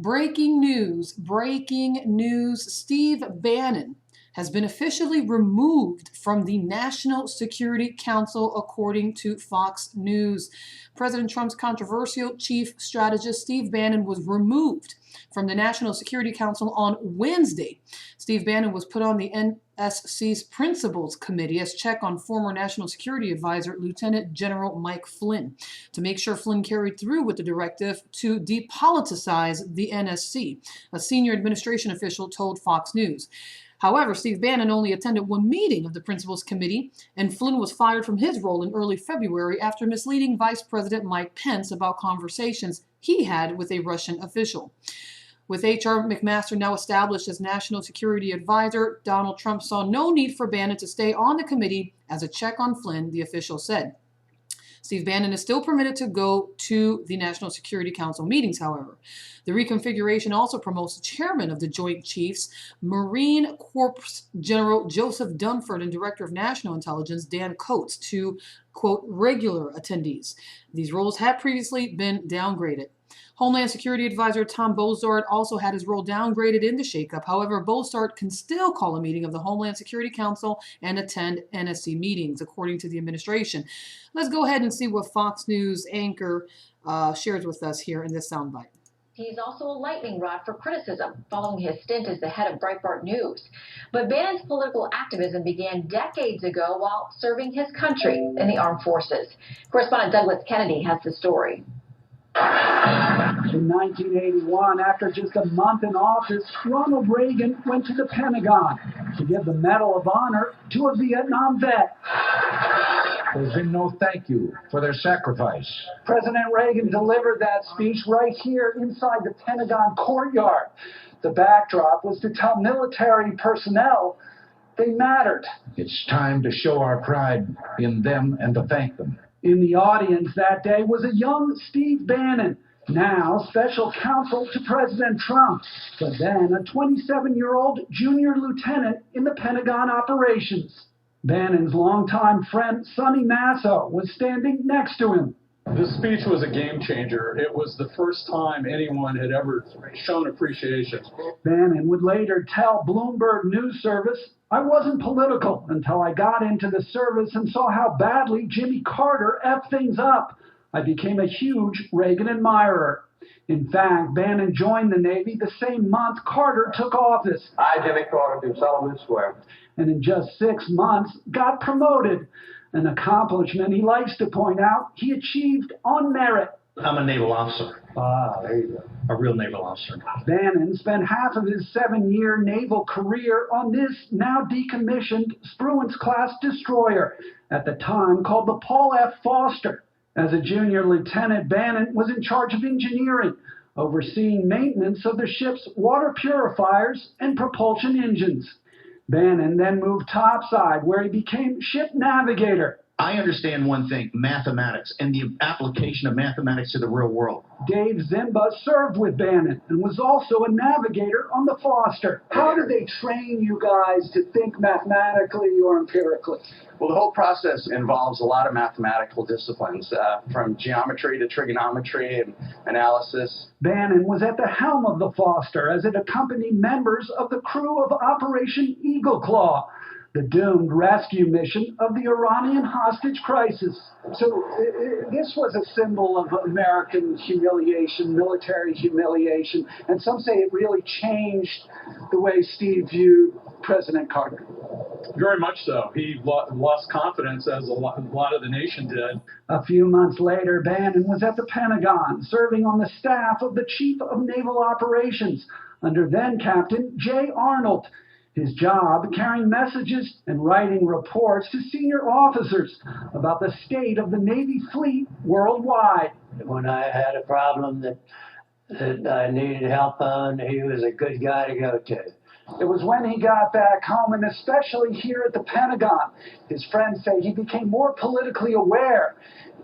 Breaking news, breaking news. Steve Bannon has been officially removed from the National Security Council, according to Fox News. President Trump's controversial chief strategist, Steve Bannon, was removed from the National Security Council on Wednesday. Steve Bannon was put on the NSC's Principals Committee as check on former National Security Advisor Lieutenant General Mike Flynn to make sure Flynn carried through with the directive to depoliticize the NSC, a senior administration official told Fox News. However, Steve Bannon only attended one meeting of the Principals Committee, and Flynn was fired from his role in early February after misleading Vice President Mike Pence about conversations he had with a Russian official. With H.R. McMaster now established as National Security Advisor, Donald Trump saw no need for Bannon to stay on the committee as a check on Flynn, the official said. Steve Bannon is still permitted to go to the National Security Council meetings, however. The reconfiguration also promotes the chairman of the Joint Chiefs, Marine Corps General Joseph Dunford, and Director of National Intelligence Dan Coats to, quote, regular attendees. These roles had previously been downgraded. Homeland Security Advisor Tom Bozard also had his role downgraded in the shakeup. However, Bozard can still call a meeting of the Homeland Security Council and attend NSC meetings, according to the administration. Let's go ahead and see what Fox News anchor shares with us here in this soundbite. He's also a lightning rod for criticism, following his stint as the head of Breitbart News. But Bannon's political activism began decades ago while serving his country in the armed forces. Correspondent Douglas Kennedy has the story. In 1981, after just a month in office, Ronald Reagan went to the Pentagon to give the Medal of Honor to a Vietnam vet. There's been no thank you for their sacrifice. President Reagan delivered that speech right here inside the Pentagon courtyard. The backdrop was to tell military personnel they mattered. It's time to show our pride in them and to thank them. In the audience that day was a young Steve Bannon, now special counsel to President Trump, but then a 27-year-old junior lieutenant in the Pentagon operations. Bannon's longtime friend, Sonny Nassau, was standing next to him. This speech was a game changer. It was the first time anyone had ever shown appreciation. Bannon would later tell Bloomberg News Service, "I wasn't political until I got into the service and saw how badly Jimmy Carter effed things up. I became a huge Reagan admirer." In fact, Bannon joined the Navy the same month Carter took office. I, Jimmy Carter, do solemnly swear. And in just 6 months, got promoted. An accomplishment he likes to point out he achieved on merit. I'm a naval officer. There you go. A real naval officer. Bannon spent half of his 7-year naval career on this now decommissioned Spruance-class destroyer, at the time called the Paul F. Foster. As a junior lieutenant, Bannon was in charge of engineering, overseeing maintenance of the ship's water purifiers and propulsion engines. Bannon then moved topside, where he became ship navigator. I understand one thing, mathematics, and the application of mathematics to the real world. Dave Zimba served with Bannon and was also a navigator on the Foster. How did they train you guys to think mathematically or empirically? Well, the whole process involves a lot of mathematical disciplines, from geometry to trigonometry and analysis. Bannon was at the helm of the Foster as it accompanied members of the crew of Operation Eagle Claw, the doomed rescue mission of the Iranian hostage crisis. So this was a symbol of American humiliation, military humiliation, and some say it really changed the way Steve viewed President Carter. Very much so. He lost confidence, as a lot of the nation did. A few months later, Bannon was at the Pentagon, serving on the staff of the Chief of Naval Operations under then-Captain Jay Arnold. His job, carrying messages and writing reports to senior officers about the state of the Navy fleet worldwide. When I had a problem that I needed help on, he was a good guy to go to. It was when he got back home, and especially here at the Pentagon, his friends say he became more politically aware.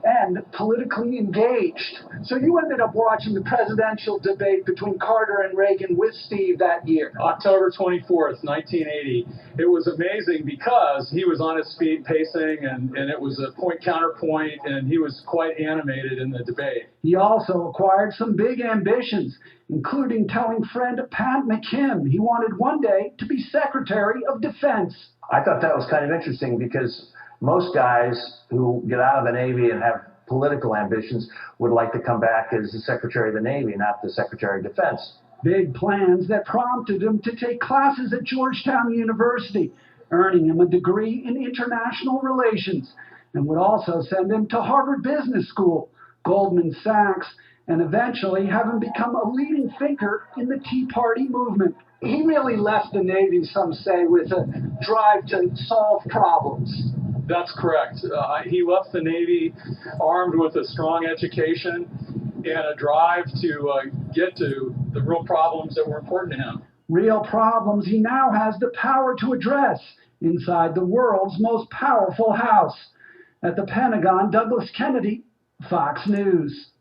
and politically engaged. So you ended up watching the presidential debate between Carter and Reagan with Steve that year. October 24th, 1980. It was amazing because he was on his feet pacing, and it was a point counterpoint, and he was quite animated in the debate. He also acquired some big ambitions, including telling friend Pat McKim he wanted one day to be Secretary of Defense. I thought that was kind of interesting because most guys who get out of the Navy and have political ambitions would like to come back as the Secretary of the Navy, not the Secretary of Defense. Big plans that prompted him to take classes at Georgetown University, earning him a degree in international relations, and would also send him to Harvard Business School, Goldman Sachs, and eventually have him become a leading thinker in the Tea Party movement. He really left the Navy, some say, with a drive to solve problems. That's correct. He left the Navy armed with a strong education and a drive to get to the real problems that were important to him. Real problems he now has the power to address inside the world's most powerful house. At the Pentagon, Douglas Kennedy, Fox News.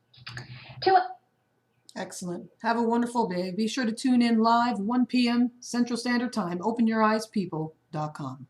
Excellent. Have a wonderful day. Be sure to tune in live 1 p.m. Central Standard Time. OpenYourEyesPeople.com.